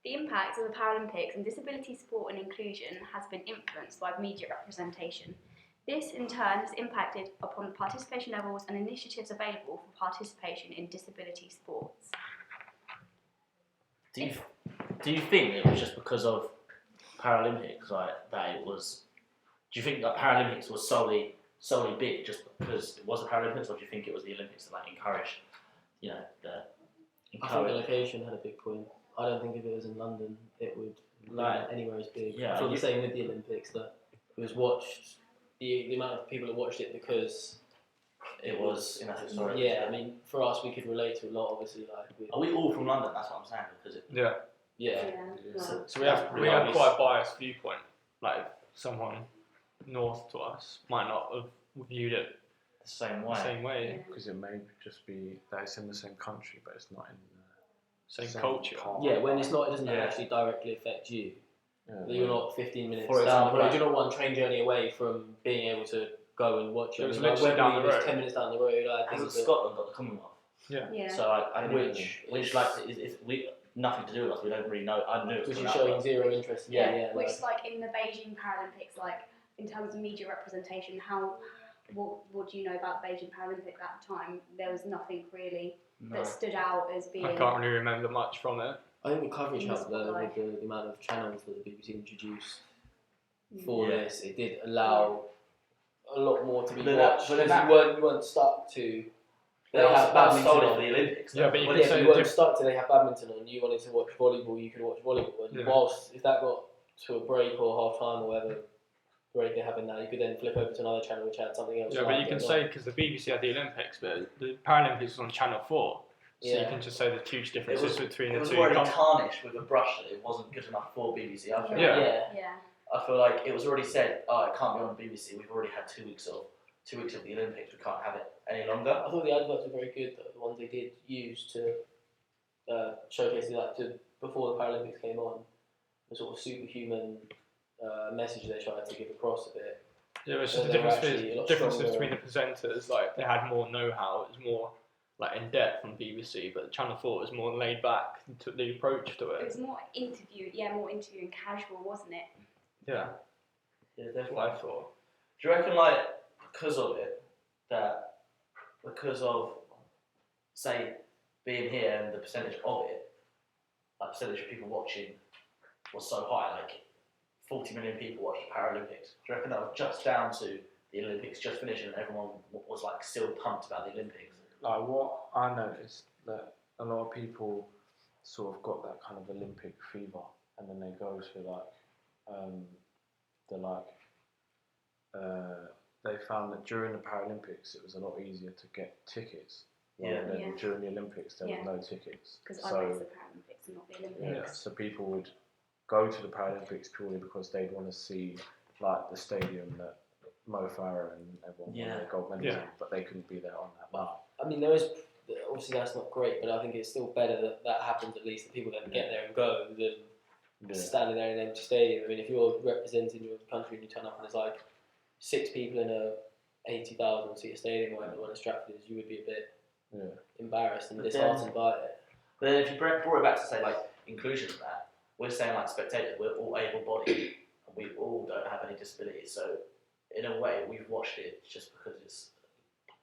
The impact of the Paralympics on disability sport and inclusion has been influenced by media representation. This, in turn, has impacted upon participation levels and initiatives available for participation in disability sports. Do you think it was just because of Paralympics, that it was? Do you think that Paralympics was solely big just because it was the Paralympics, or do you think it was the Olympics that encouraged, the I think the location had a big point. I don't think if it was in London, it would be anywhere as big. Yeah, I feel the same with the Olympics, that it was watched. The amount of people that watched it because it was in a historic. Yeah, I mean, for us, we could relate to a lot. Obviously, are we all from London? That's what I'm saying. Because So we have quite a biased viewpoint. Like someone north to us might not have viewed it the same way. Because it may just be that it's in the same country, but it's not in the same culture. Yeah, when it's not, it doesn't actually directly affect you. Yeah. You're not 15 minutes For down example, the road. You're not one train journey away from being able to go and watch it. It was literally down the road. 10 minutes down the road. Hasn't Scotland got the Commonwealth? Yeah. So which nothing to do with us. We don't really know. I knew it was which is showing zero interest. Which in the Beijing Paralympics, in terms of media representation, what do you know about the Beijing Paralympics at the time? There was nothing really that stood out as being. I can't really remember much from it. I think the coverage helped though with the amount of channels that the BBC introduced for this. It did allow a lot more to be watched. But you weren't stuck to. They have badminton on the Olympics. Yeah, but you weren't stuck to they have badminton on. You wanted to watch volleyball, you could watch volleyball. And whilst if that got to a break or half time or whatever break they're having now, you could then flip over to another channel which had something else. Yeah, but you can say because the BBC had the Olympics, but the Paralympics was on Channel 4. So you can just say the huge differences between the two. It was already tarnished with a brush that it wasn't good enough for BBC. I feel like it was already said, it can't be on BBC. We've already had 2 weeks of the Olympics. We can't have it any longer. I thought the adverts were very good though. The ones they did use to showcase before the Paralympics came on, the sort of superhuman message they tried to give across a bit. Yeah, it's just the differences between the presenters. Like they had more know-how. It was more in depth on BBC, but Channel 4 was more laid back to the approach to it. It was more interviewing casual, wasn't it? Yeah. Yeah, definitely. What I thought. Do you reckon, because of it, because of, say, being here and the percentage of it, percentage of people watching was so high, 40 million people watched the Paralympics. Do you reckon that was just down to the Olympics just finishing and everyone was still pumped about the Olympics? What I noticed that a lot of people sort of got that kind of Olympic fever, and then they go to they found that during the Paralympics it was a lot easier to get tickets rather than during the Olympics there was no tickets. Because I race the Paralympics and not the Olympics. Yeah, so people would go to the Paralympics purely because they'd want to see the stadium that Mo Farah and everyone won their gold medals in, but they couldn't be there on that night. I mean, there is obviously that's not great, but I think it's still better that happens at least. That people then get there and go than standing there in an empty stadium. I mean, if you're representing your country and you turn up and there's 6 people in a 80,000 seat stadium or whatever one at Stratford is, you would be a bit embarrassed and disheartened by it. But then if you brought it back to say inclusion of that, we're saying spectators, we're all able-bodied and we all don't have any disabilities. So in a way, we've watched it just because it's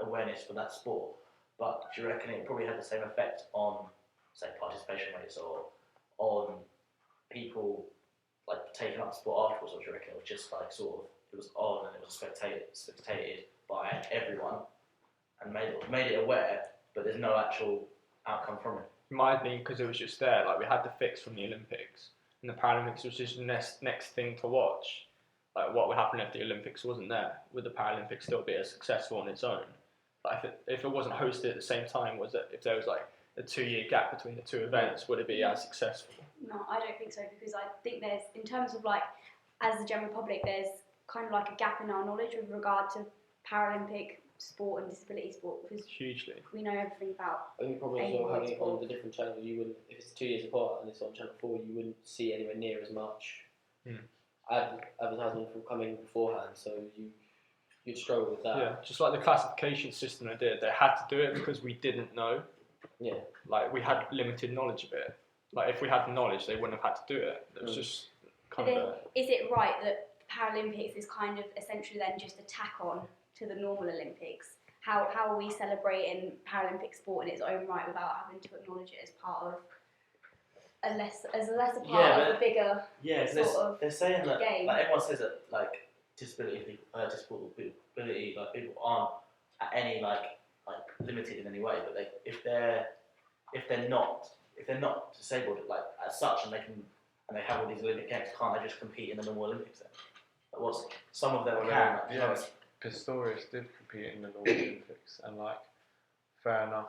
awareness for that sport. But do you reckon it probably had the same effect on, say, participation rates or on people taking up the sport afterwards? Or do you reckon it was just it was on and it was spectated by everyone and made it aware, but there's no actual outcome from it? It might have been because it was just there. We had the fix from the Olympics, and the Paralympics was just the next thing to watch. What would happen if the Olympics wasn't there? Would the Paralympics still be as successful on its own? If it wasn't hosted at the same time, if there was a 2-year gap between the two events, would it be as successful? No, I don't think so, because I think there's, in terms of as the general public, there's kind of a gap in our knowledge with regard to Paralympic sport and disability sport, because hugely we know everything about. I think probably as well having it on the different channels, you wouldn't, if it's 2 years apart and it's on Channel 4, you wouldn't see anywhere near as much advertisement from coming beforehand, so you'd struggle with that. Yeah, just like the classification system they had to do it because we didn't know. Yeah. We had limited knowledge of it. like if we had the knowledge, they wouldn't have had to do it. It was just But kind then, of. is it right that Paralympics is kind of essentially then just a tack on to the normal Olympics? How are we celebrating Paralympic sport in its own right without having to acknowledge it as part of a lesser part of a bigger sort of they're saying that game? like everyone says that like disability like people aren't at any like limited in any way, but if they're not disabled like as such and they have all these Olympic games, can't they just compete in the normal Olympics then? Like, what's some of them can? Yeah, Pistorius did compete in the Northern Olympics, and like, fair enough.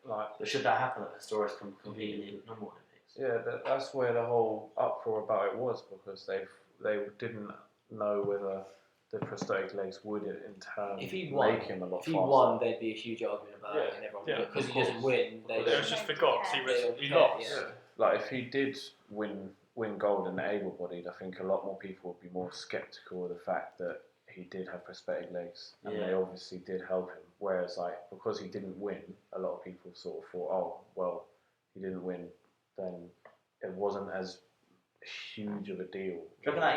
Like, but should that happen that Pistorius can compete in the normal Olympics? yeah, that's where the whole uproar about it was, because they didn't know whether the prosthetic legs would in turn If he won, make him a lot if he faster. won, there'd be a huge argument about it, Yeah. and everyone. Yeah, Because of he doesn't course. win, they It was just Don't forgot. care. He Yeah. lost. Yeah. Like, if he did win gold in the able-bodied, I think a lot more people would be more sceptical of the fact that he did have prosthetic legs, and they obviously did help him. Whereas, like, because he didn't win, a lot of people sort of thought, oh, well, he didn't win, then it wasn't as huge of a deal. Do you reckon that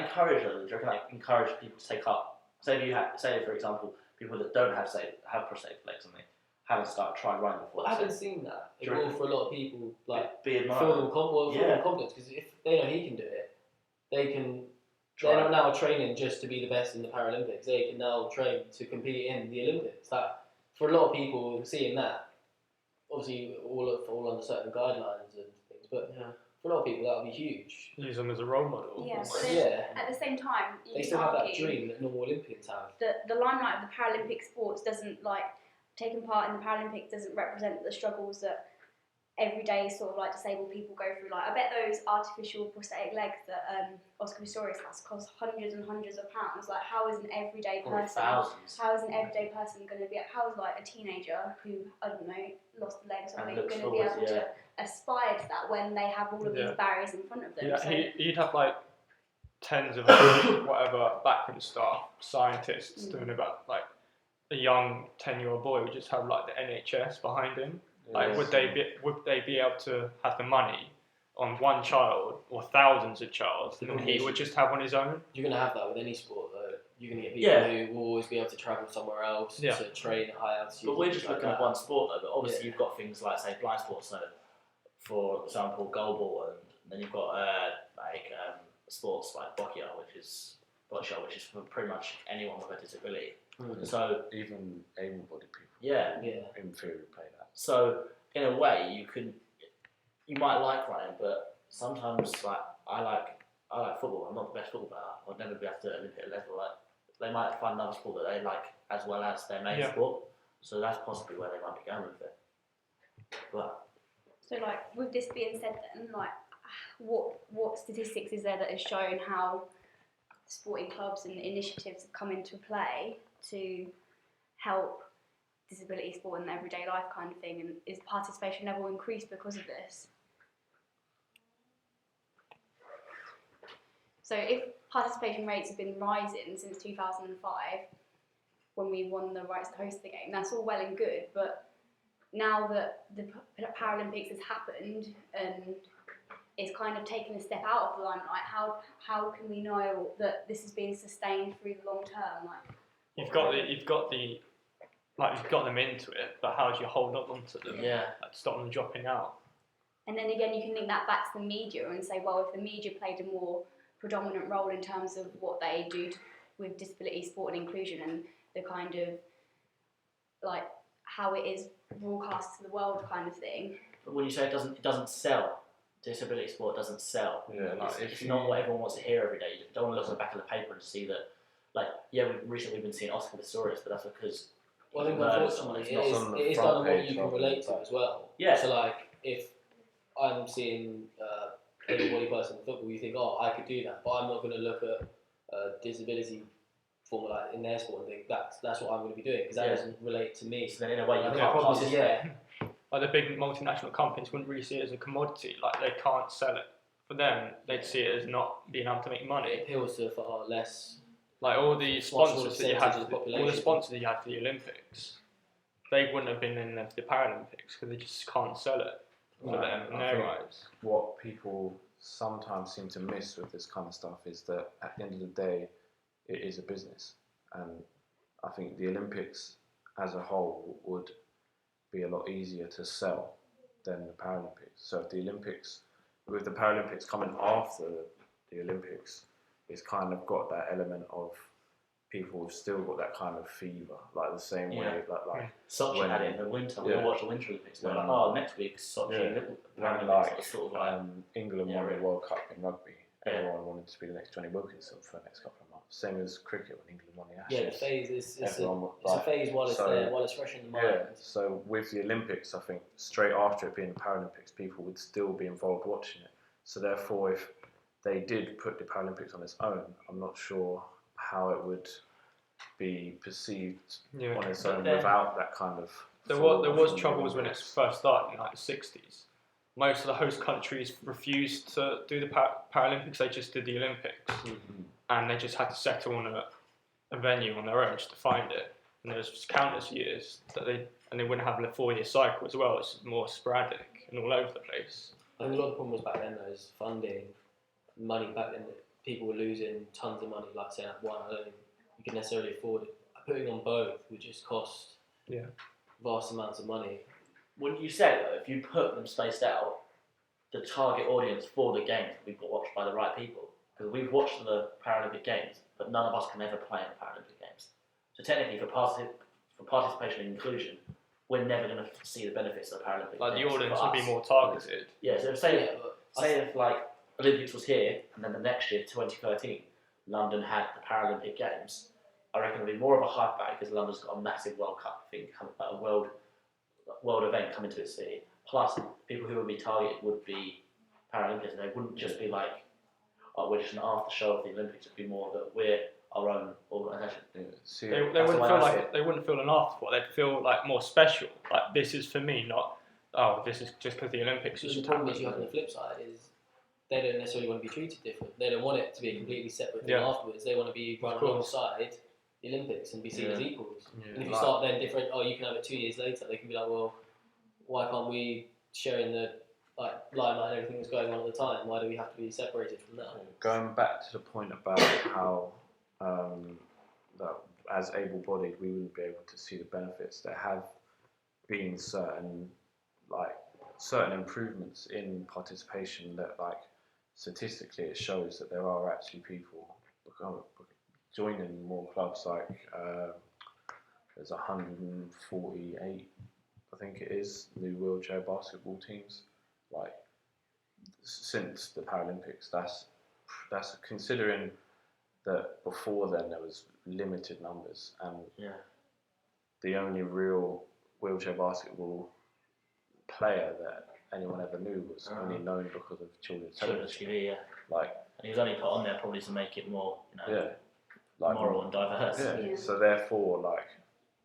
encouraged people to take up? Say for example, people that don't have prosthetic legs and they haven't started trying running before. Well, I haven't seen that. Do you It will reckon- for a lot of people, like, be feel admired. them confidence, because if they know he can do it, they can. They're Try. not now training just to be the best in the Paralympics. They can now train to compete in the Olympics. That for a lot of people, seeing that, obviously all under certain guidelines and things, but for a lot of people that would be huge. Use them as a role model. Yeah, but then Yeah, at the same time, you they could still have that argue dream that normal Olympians have. that the limelight of the Paralympic sports doesn't, like, taking part in the Paralympics doesn't represent the struggles that everyday sort of like disabled people go through. Like, I bet those artificial prosthetic legs that Oscar Pistorius has cost hundreds and hundreds of pounds. Like, how is an everyday Probably person? thousands. How is an everyday person going to be? How is like a teenager who, I don't know, lost a leg or something, And looks going to be forward, able to aspire to that when they have all of these Yeah. barriers in front of them? Yeah, So, he'd have like tens of whatever backroom staff, scientists doing about like a young 10-year-old boy would just have like the NHS behind him. Like, would they be able to have the money on one child or thousands of childs than he would just have on his own? You're going to have that with any sport, though. You're going to get people who will always be able to travel somewhere else to train at high altitude. But we're just like looking that. at one sport though. But obviously you've got things like say blind sports. So for example, goalball, and then you've got sports like boccia, which is for pretty much anyone with a disability. Mm. So Even able-bodied people, yeah. in theory, play that. So in a way, you might like running, but sometimes like I like football. I'm not the best football player. I'll never be at the Olympic level. Like they might find another sport that they like as well as their main sport. So that's possibly where they might be going with it. But so like, with this being said, then, like, what statistics is there that has shown how sporting clubs and initiatives have come into play to help disability sport in everyday life kind of thing, and is participation level increased because of this? So if participation rates have been rising since 2005, when we won the rights to host the game, that's all well and good, but now that the Paralympics has happened and it's kind of taken a step out of the limelight, how can we know that this is being sustained through the long term? Like, You've got them into it, but how do you hold on to them? yeah, Like, stop them dropping out. and then again, you can link that back to the media and say, well, if the media played a more predominant role in terms of what they do with disability sport and inclusion and the kind of like how it is broadcast to the world kind of thing. but when you say it doesn't sell, disability sport doesn't sell. Yeah, like It's not what everyone wants to hear every day. You don't want to look at the back of the paper and see that. Like, yeah, we've recently been seeing Oscar Pistorius, but that's because. Well, I think murdered unfortunately someone. It's not it is front done on what page you can of it, relate to but- as well. Yeah. So like, if I'm seeing able-bodied person in football, you think, oh, I could do that, but I'm not going to look at disability formula in their sport and think that's what I'm going to be doing because that doesn't relate to me. So then in a way you I think can't probably participate. Like, the big multinational companies wouldn't really see it as a commodity. Like, they can't sell it. For them, they'd see it as not being able to make It money. appeals to far less. Like, all the sponsors that you had, percentage of the all the population. sponsors that you had for the Olympics, they wouldn't have been in the Paralympics because they just can't sell it. for them and I their think lives. what people sometimes seem to miss with this kind of stuff is that at the end of the day, it is a business, and I think the Olympics as a whole would be a lot easier to sell than the Paralympics. So if the Olympics, with the Paralympics coming after the Olympics, it's kind of got that element of people have still got that kind of fever, like the same way, like Sochi had it in the winter. We all watched the Winter Olympics. They're like, next week Sochi. when Paralympics. Sort of like England won the World Cup in rugby, everyone wanted to be the next Johnny Wilkinson for the next couple of months. Same as cricket when England won the Ashes. Yeah, the phase it's Everyone a phase while it's there, while it's fresh in the mind. Yeah, so with the Olympics, I think straight after it being the Paralympics, people would still be involved watching it. So therefore, if they did put the Paralympics on its own, I'm not sure how it would be perceived on its own without that kind of. There was troubles when it first started in like the 60s. Most of the host countries refused to do the Paralympics. They just did the Olympics, and they just had to settle on a venue on their own just to find it. And there was countless years that they wouldn't have a 4-year cycle as well. It's more sporadic and all over the place. I think a lot of the problem was back then though is funding, money back then. That people were losing tons of money. Like saying one, I don't think you could necessarily afford it. Putting on both would just cost vast amounts of money. Wouldn't you say though, if you put them spaced out, the target audience for the games will be watched by the right people? Because we've watched the Paralympic Games, but none of us can ever play in the Paralympic Games. So technically, for participation and inclusion, we're never going to see the benefits of the Paralympic Like Games. the audience for would be us. more targeted. Yeah, so say if like Olympics was here, and then the next year, 2013, London had the Paralympic Games, I reckon it'd be more of a hype back because London's got a massive World Cup thing, a world event coming to its city. Plus, people who would be targeted would be Paralympians, and they wouldn't just be like, oh, we're just an after show of the Olympics. It'd be more that we're our own organisation. See, They wouldn't feel like they wouldn't feel an afterthought. They'd feel like more special. Like this is for me, not this is just because the Olympics is The problem that you have on the flip side is they don't necessarily want to be treated different. They don't want it to be a completely separate thing afterwards. They want to be run alongside the Olympics and be seen as equals. And if you start then different, you can have it 2 years later, they can be like, well, why can't we share in the limelight and everything that's going on at the time? Why do we have to be separated from that? Going back to the point about how that as able-bodied we wouldn't be able to see the benefits, there have been certain improvements in participation that statistically it shows that there are actually people joining more clubs. There's 148, I think it is, new wheelchair basketball teams. Since the Paralympics, that's considering that before then there was limited numbers, and the only real wheelchair basketball player that anyone ever knew was only known because of children's television. TV, and he was only put on there probably to make it more, moral and diverse. So therefore,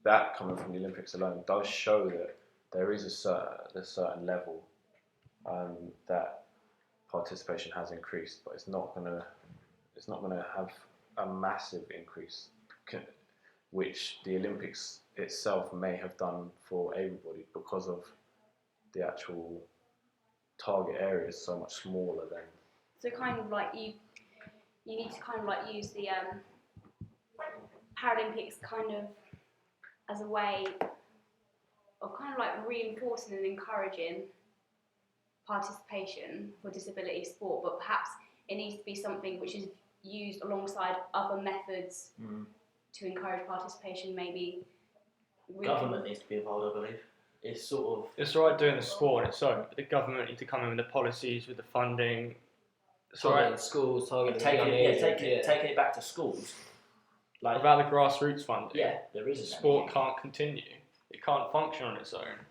that coming from the Olympics alone does show that there is a certain level that participation has increased, but it's not gonna have a massive increase, which the Olympics itself may have done for able-bodied because of the actual target area is so much smaller than. So kind of you need to kind of use the Paralympics kind of as a way of kind of reinforcing and encouraging participation for disability sport, but perhaps it needs to be something which is used alongside other methods to encourage participation. Maybe government needs to be involved, I believe. It's alright doing the sport on its own, but the government need to come in with the policies, with the funding. It's targeting schools, taking it back to schools. About the grassroots funding. Yeah, there isn't. Sport can't continue. It can't function on its own.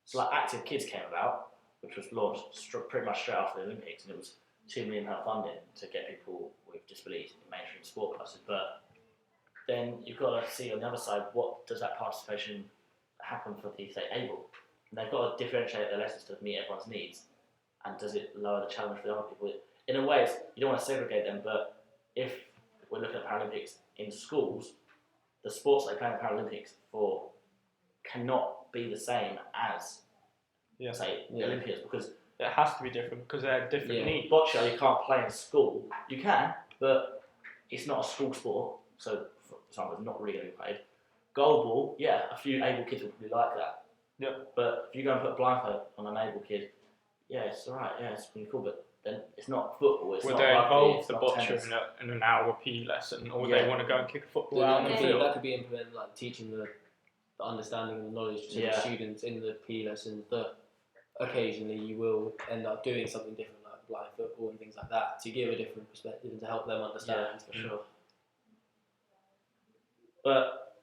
So Active Kids came about, which was launched pretty much straight after the Olympics, and it was £2 million funding to get people with disabilities in mainstream sport classes. But then you've got to see on the other side, what does that participation happen for the able? And they've got to differentiate their lessons to meet everyone's needs. And does it lower the challenge for the other people? In a way, you don't want to segregate them, but if we're looking at Paralympics in schools, the sports they play in the Paralympics for cannot be the same as say Yeah. Olympians, because It has to be different because they're different Yeah. needs. boccia you can't play in school. You can, but it's not a school sport, so for example, it's not really going to be played. Goalball, yeah, a few able kids would probably like that. Yeah. But if you go and put a blindfold on an able kid, yeah, it's alright, yeah, it's pretty cool, but then it's not football, it's Would not they rugby, involve it's the not boccia tennis. in an hour PE lesson, or would Yeah. they want to go and kick a football Then out on that the could be- field? that could be implemented, like teaching the understanding and the knowledge to the Yeah. students in the PE lessons that occasionally you will end up doing something different, like blind football and things like that, to give a different perspective and to help them Yeah, understand. for sure. But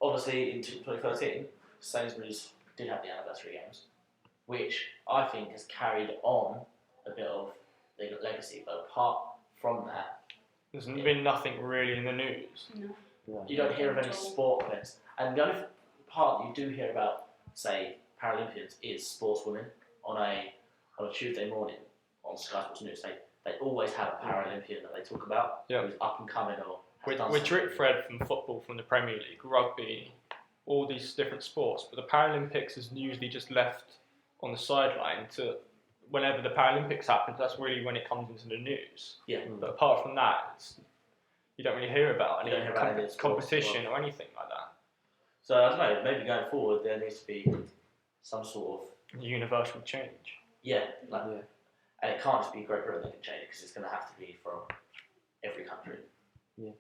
obviously in 2013, Sainsbury's did have the anniversary games, which I think has carried on a bit of the legacy. But apart from that, There's been nothing really in the news. No. you don't hear of any sport events. And the only part that you do hear about, say, Paralympians is sportswomen on a Tuesday morning on Sky Sports News. They always have a Paralympian that they talk about Yeah. who's up and coming or has We're done drip something. thread from football, from the Premier League, rugby, all these different sports, but the Paralympics is usually just left on the sideline to whenever the Paralympics happens. That's really when it comes into the news. Yeah. But apart from that, you don't really hear about You any don't hear about any sports competition as or anything like that. So I don't know, maybe going forward there needs to be some sort of Universal change. like, Yeah. and it can't just be Great Britain that can change it because it's going to have to be from every country. Yeah.